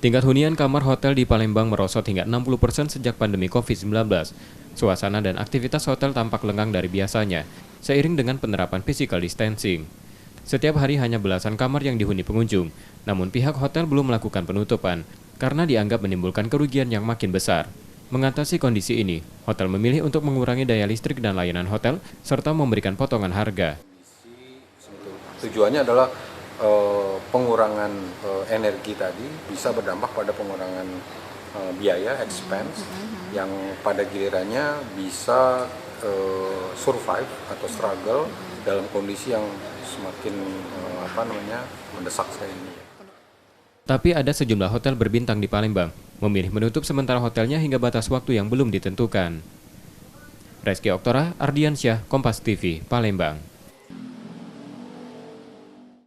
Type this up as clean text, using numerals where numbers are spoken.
Tingkat hunian kamar hotel di Palembang merosot hingga 60% sejak pandemi COVID-19. Suasana dan aktivitas hotel tampak lengang dari biasanya, seiring dengan penerapan physical distancing. Setiap hari hanya belasan kamar yang dihuni pengunjung, namun pihak hotel belum melakukan penutupan karena dianggap menimbulkan kerugian yang makin besar. Mengatasi kondisi ini, hotel memilih untuk mengurangi daya listrik dan layanan hotel, serta memberikan potongan harga. Tujuannya adalah pengurangan energi tadi bisa berdampak pada pengurangan biaya, expense, yang pada gilirannya bisa survive atau struggle dalam kondisi yang semakin mendesak sekali ini. Tapi ada sejumlah hotel berbintang di Palembang memilih menutup sementara hotelnya hingga batas waktu yang belum ditentukan. Reski Oktora, Ardiansyah, Kompas TV, Palembang.